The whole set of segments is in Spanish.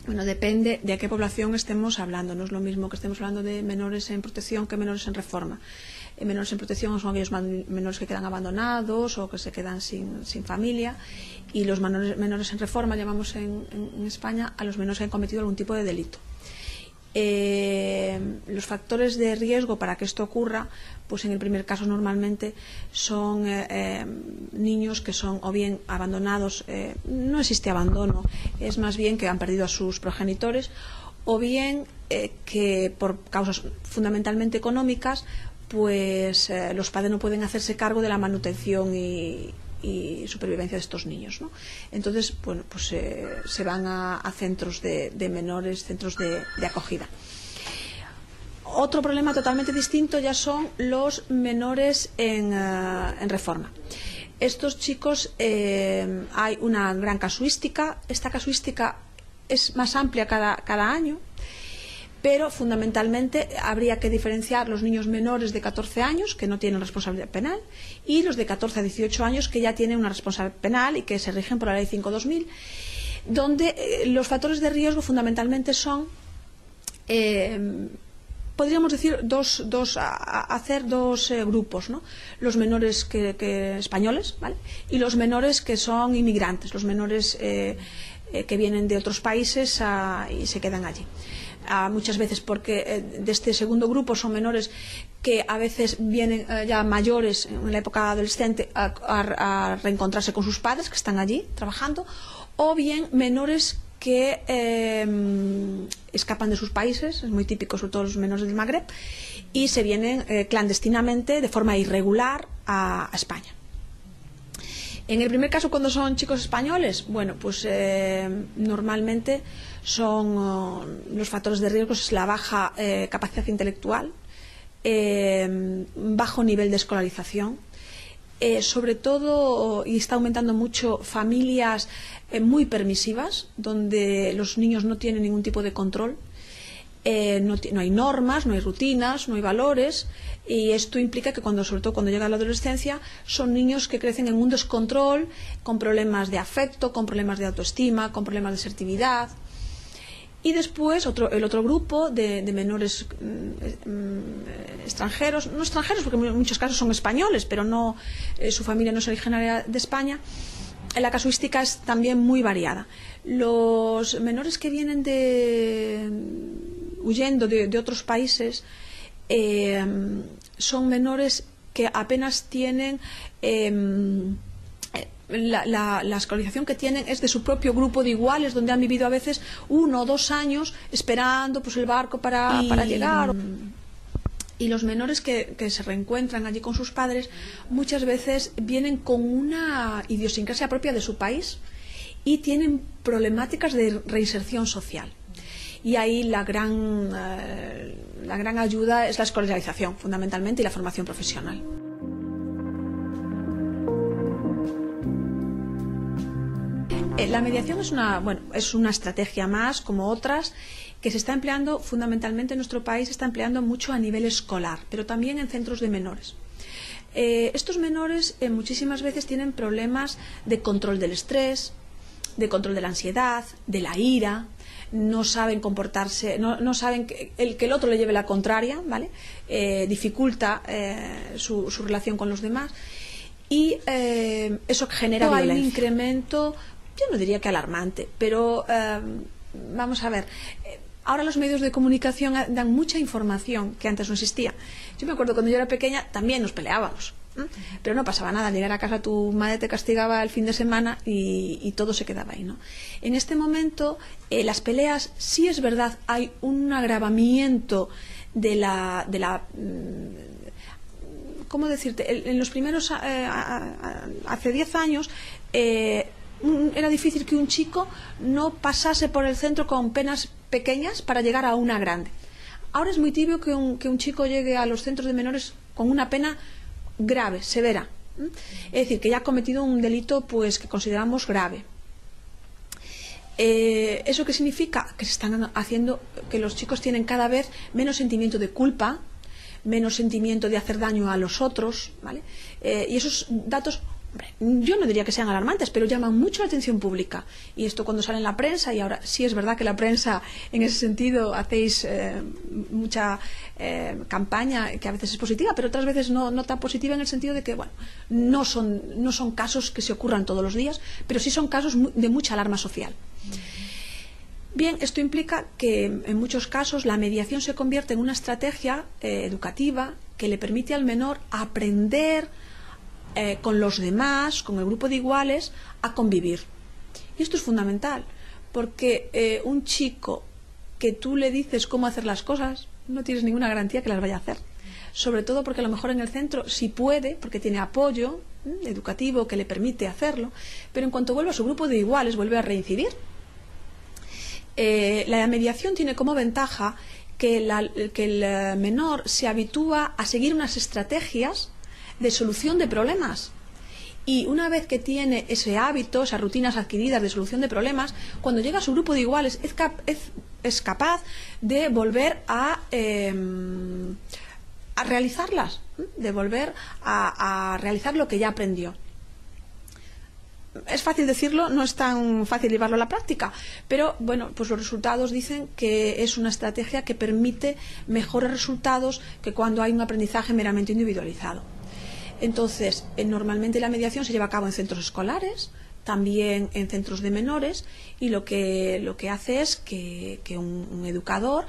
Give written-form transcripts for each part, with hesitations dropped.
Bueno, depende de a qué población estemos hablando. No es lo mismo que estemos hablando de menores en protección que menores en reforma. Menores en protección son aquellos menores que quedan abandonados o que se quedan sin familia, y los menores en reforma llamamos en España a los menores que han cometido algún tipo de delito. Los factores de riesgo para que esto ocurra, pues en el primer caso normalmente son niños que son o bien abandonados, no existe abandono, es más bien que han perdido a sus progenitores, o bien que por causas fundamentalmente económicas, pues los padres no pueden hacerse cargo de la manutención y supervivencia de estos niños, ¿no? Entonces, bueno, pues se van a centros de menores, centros de acogida. Otro problema totalmente distinto ya son los menores en reforma. Estos chicos, hay una gran casuística. Esta casuística es más amplia cada año, pero fundamentalmente habría que diferenciar los niños menores de 14 años que no tienen responsabilidad penal y los de 14 a 18 años que ya tienen una responsabilidad penal y que se rigen por la Ley 5/2000, donde los factores de riesgo fundamentalmente son, podríamos decir, hacer dos grupos, ¿no? Los menores españoles, ¿vale? Y los menores que son inmigrantes, los menores que vienen de otros países y se quedan allí. Muchas veces porque de este segundo grupo son menores que a veces vienen ya mayores en la época adolescente a reencontrarse con sus padres que están allí trabajando, o bien menores que escapan de sus países, es muy típico, sobre todo los menores del Magreb, y se vienen clandestinamente, de forma irregular, a España. En el primer caso, cuando son chicos españoles, bueno, pues normalmente son los factores de riesgo, es la baja capacidad intelectual, bajo nivel de escolarización, sobre todo, y está aumentando mucho, familias muy permisivas, donde los niños no tienen ningún tipo de control. No hay normas, no hay rutinas, no hay valores, y esto implica que sobre todo cuando llega la adolescencia, son niños que crecen en un descontrol, con problemas de afecto, con problemas de autoestima, con problemas de asertividad. Y después el otro grupo de menores extranjeros, no extranjeros porque en muchos casos son españoles, pero no, su familia no es originaria de España. La casuística es también muy variada. Los menores que vienen huyendo de otros países son menores que apenas tienen la escolarización que tienen es de su propio grupo de iguales, donde han vivido a veces 1 o 2 años esperando pues el barco para llegar. Y los menores que se reencuentran allí con sus padres muchas veces vienen con una idiosincrasia propia de su país y tienen problemáticas de reinserción social. Y ahí la gran ayuda es la escolarización, fundamentalmente, y la formación profesional. La mediación es una estrategia más, como otras, que se está empleando fundamentalmente en nuestro país, se está empleando mucho a nivel escolar, pero también en centros de menores. Estos menores muchísimas veces tienen problemas de control del estrés, de control de la ansiedad, de la ira, no saben comportarse, no saben que el otro le lleve la contraria, ¿vale? Dificulta su relación con los demás, y eso genera violencia. Hay un incremento, yo no diría que alarmante, pero vamos a ver, ahora los medios de comunicación dan mucha información que antes no existía. Yo me acuerdo cuando yo era pequeña también nos peleábamos, pero no pasaba nada. Al llegar a casa tu madre te castigaba el fin de semana y todo se quedaba ahí, ¿no? En este momento las peleas, sí es verdad, hay un agravamiento de la ¿cómo decirte? En los primeros, hace 10 años, era difícil que un chico no pasase por el centro con penas pequeñas para llegar a una grande. Ahora es muy tibio que un chico llegue a los centros de menores con una pena grave, severa. Es decir, que ya ha cometido un delito pues que consideramos grave. ¿Eso qué significa? Que se están haciendo, que los chicos tienen cada vez menos sentimiento de culpa, menos sentimiento de hacer daño a los otros, ¿vale? Y esos datos, hombre, yo no diría que sean alarmantes, pero llaman mucho la atención pública. Y esto cuando sale en la prensa, y ahora sí es verdad que la prensa, en ese sentido, hacéis mucha campaña, que a veces es positiva, pero otras veces no tan positiva, en el sentido de que, bueno, no son casos que se ocurran todos los días, pero sí son casos de mucha alarma social. Bien, esto implica que en muchos casos la mediación se convierte en una estrategia educativa que le permite al menor aprender con los demás, con el grupo de iguales, a convivir. Y esto es fundamental, porque un chico que tú le dices cómo hacer las cosas, no tienes ninguna garantía que las vaya a hacer. Sobre todo porque a lo mejor en el centro sí puede, porque tiene apoyo educativo que le permite hacerlo, pero en cuanto vuelve a su grupo de iguales, vuelve a reincidir. La mediación tiene como ventaja que el menor se habitúa a seguir unas estrategias de solución de problemas, y una vez que tiene ese hábito, esas rutinas adquiridas de solución de problemas, cuando llega a su grupo de iguales es capaz de volver a realizarlas, de volver a realizar lo que ya aprendió. Es fácil decirlo, no es tan fácil llevarlo a la práctica, pero bueno, pues los resultados dicen que es una estrategia que permite mejores resultados que cuando hay un aprendizaje meramente individualizado. Entonces, normalmente la mediación se lleva a cabo en centros escolares, también en centros de menores, y lo que hace es que un educador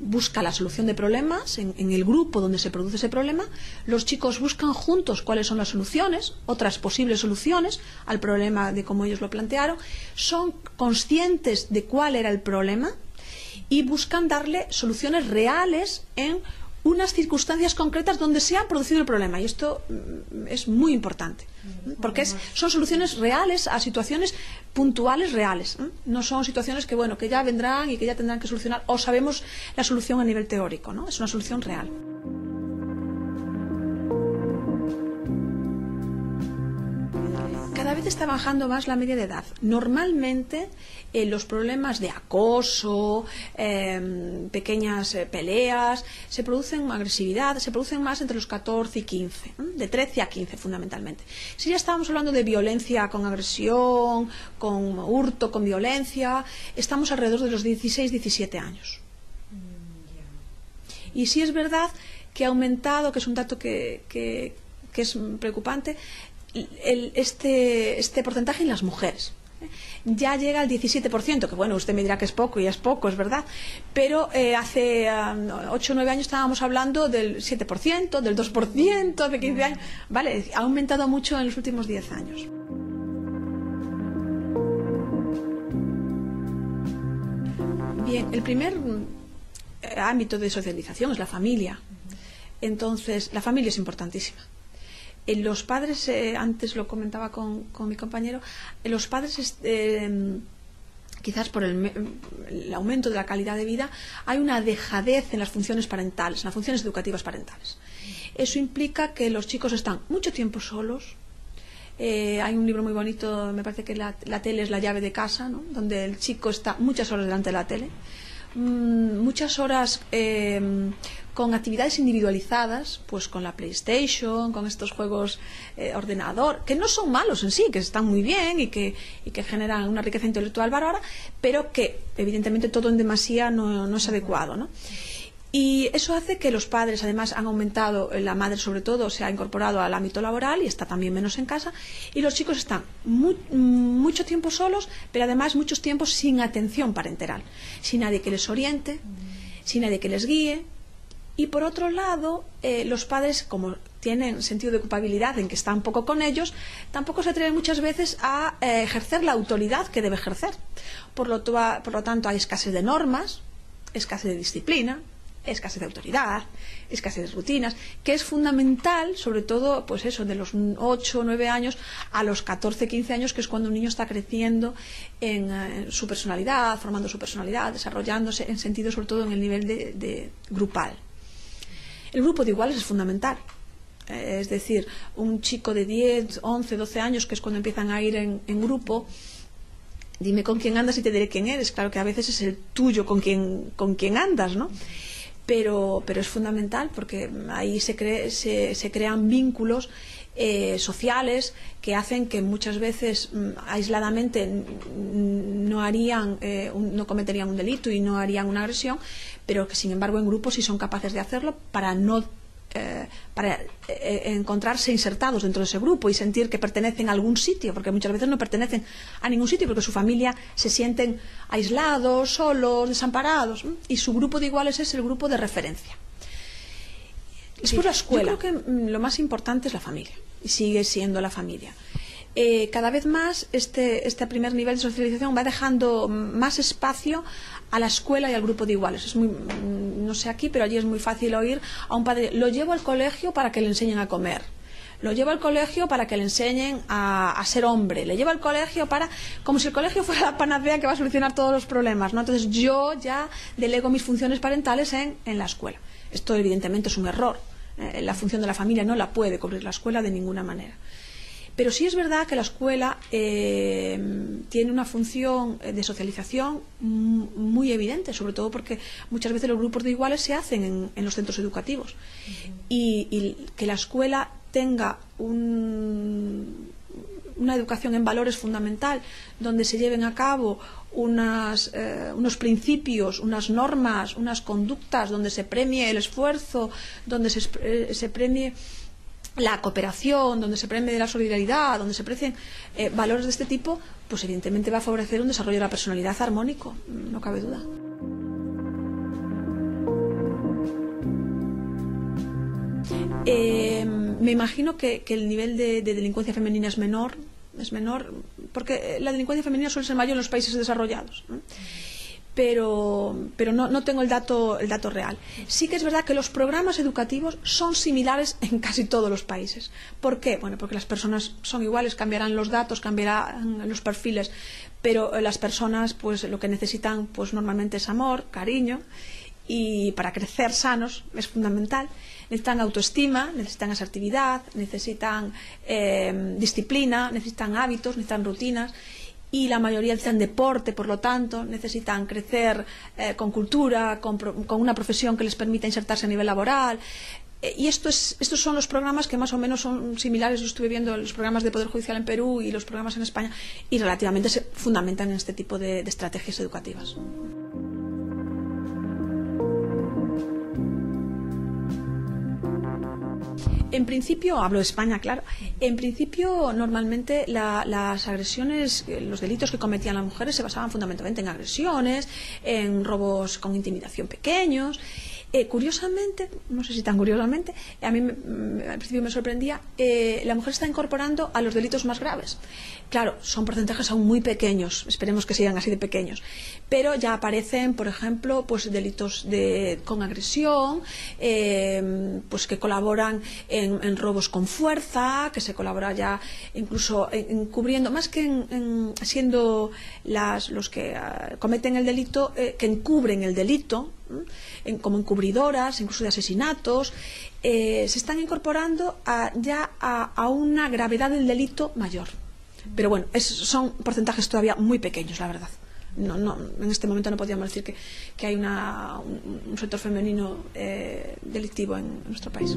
busca la solución de problemas en el grupo donde se produce ese problema. Los chicos buscan juntos cuáles son las soluciones, otras posibles soluciones al problema de cómo ellos lo plantearon, son conscientes de cuál era el problema y buscan darle soluciones reales en unas circunstancias concretas donde se ha producido el problema, y esto es muy importante, porque son soluciones reales a situaciones puntuales reales, no son situaciones que, bueno, que ya vendrán y que ya tendrán que solucionar, o sabemos la solución a nivel teórico, ¿no? Es una solución real. Cada vez está bajando más la media de edad. Normalmente los problemas de acoso, pequeñas peleas, se producen agresividad, se producen más entre los 14 y 15, de 13 a 15 fundamentalmente. Si ya estábamos hablando de violencia con agresión, con hurto, con violencia, estamos alrededor de los 16, 17 años. Y sí es verdad que ha aumentado, que es un dato que es preocupante, este porcentaje en las mujeres. Ya llega al 17%, que bueno, usted me dirá que es poco, y es poco, es verdad, pero hace 8 o 9 años estábamos hablando del 7%, del 2%, de 15 años, vale, ha aumentado mucho en los últimos 10 años. Bien, el primer ámbito de socialización es la familia. Entonces, la familia es importantísima. Los padres, antes lo comentaba con mi compañero, los padres, quizás por el aumento de la calidad de vida, hay una dejadez en las funciones parentales, en las funciones educativas parentales. Eso implica que los chicos están mucho tiempo solos. Hay un libro muy bonito, me parece que la tele es la llave de casa, ¿no? Donde el chico está muchas horas delante de la tele, muchas horas con actividades individualizadas, pues con la PlayStation, con estos juegos ordenador, que no son malos en sí, que están muy bien y que generan una riqueza intelectual bárbara, pero que evidentemente todo en demasía no es adecuado, ¿no? Y eso hace que los padres, además, han aumentado, la madre sobre todo se ha incorporado al ámbito laboral y está también menos en casa, y los chicos están mucho tiempo solos, pero además muchos tiempos sin atención parental, sin nadie que les oriente, sin nadie que les guíe. Y por otro lado, los padres, como tienen sentido de culpabilidad en que están poco con ellos, tampoco se atreven muchas veces a ejercer la autoridad que debe ejercer. Por lo tanto, hay escasez de normas, escasez de disciplina, escasez de autoridad, escasez de rutinas, que es fundamental, sobre todo, pues eso, de los 8 o 9 años a los 14, 15 años, que es cuando un niño está creciendo en su personalidad, formando su personalidad, desarrollándose en sentido, sobre todo, en el nivel de grupal. El grupo de iguales es fundamental. Es decir, un chico de 10, 11, 12 años, que es cuando empiezan a ir en grupo, dime con quién andas y te diré quién eres. Claro que a veces es el tuyo con quien andas, ¿no? pero es fundamental porque ahí se crean vínculos sociales que hacen que muchas veces aisladamente no cometerían un delito y no harían una agresión, pero que sin embargo en grupo sí son capaces de hacerlo para encontrarse insertados dentro de ese grupo y sentir que pertenecen a algún sitio, porque muchas veces no pertenecen a ningún sitio porque su familia se sienten aislados, solos, desamparados, y su grupo de iguales es el grupo de referencia. Después la escuela. Yo creo que lo más importante es la familia y sigue siendo la familia. Cada vez más este primer nivel de socialización va dejando más espacio a la escuela y al grupo de iguales. No sé aquí, pero allí es muy fácil oír a un padre: lo llevo al colegio para que le enseñen a comer, lo llevo al colegio para que le enseñen a ser hombre, le llevo al colegio como si el colegio fuera la panacea que va a solucionar todos los problemas, ¿no? Entonces yo ya delego mis funciones parentales en la escuela. Esto evidentemente es un error. La función de la familia no la puede cubrir la escuela de ninguna manera. Pero sí es verdad que la escuela tiene una función de socialización muy evidente, sobre todo porque muchas veces los grupos de iguales se hacen en los centros educativos. Y que la escuela tenga una educación en valores fundamental, donde se lleven a cabo unos principios, unas normas, unas conductas, donde se premie el esfuerzo, donde se premie la cooperación, donde se premie la solidaridad, donde se aprecien valores de este tipo, pues evidentemente va a favorecer un desarrollo de la personalidad armónico, no cabe duda. Me imagino que el nivel de delincuencia femenina es menor, porque la delincuencia femenina suele ser mayor en los países desarrollados, ¿no? Pero no tengo el dato real. Sí que es verdad que los programas educativos son similares en casi todos los países. ¿Por qué? Bueno, porque las personas son iguales, cambiarán los datos, cambiarán los perfiles, pero las personas pues lo que necesitan pues normalmente es amor, cariño, y para crecer sanos es fundamental. Necesitan autoestima, necesitan asertividad, necesitan disciplina, necesitan hábitos, necesitan rutinas. Y la mayoría necesitan deporte, por lo tanto, necesitan crecer con cultura, con una profesión que les permita insertarse a nivel laboral. Y estos son los programas que más o menos son similares. Yo estuve viendo los programas de Poder Judicial en Perú y los programas en España, y relativamente se fundamentan en este tipo de estrategias educativas. En principio, hablo de España, claro, en principio normalmente las agresiones, los delitos que cometían las mujeres se basaban fundamentalmente en agresiones, en robos con intimidación pequeños. Curiosamente, no sé si tan curiosamente, a mí al principio me sorprendía, la mujer está incorporando a los delitos más graves. Claro, son porcentajes aún muy pequeños, esperemos que sigan así de pequeños, pero ya aparecen, por ejemplo, pues delitos con agresión, pues que colaboran en robos con fuerza, que se colabora ya incluso encubriendo, más que siendo los que cometen el delito, que encubren el delito, como encubridoras, incluso de asesinatos, se están incorporando ya a una gravedad del delito mayor. Pero bueno, son porcentajes todavía muy pequeños, la verdad. En este momento no podríamos decir que hay un sector femenino delictivo en nuestro país.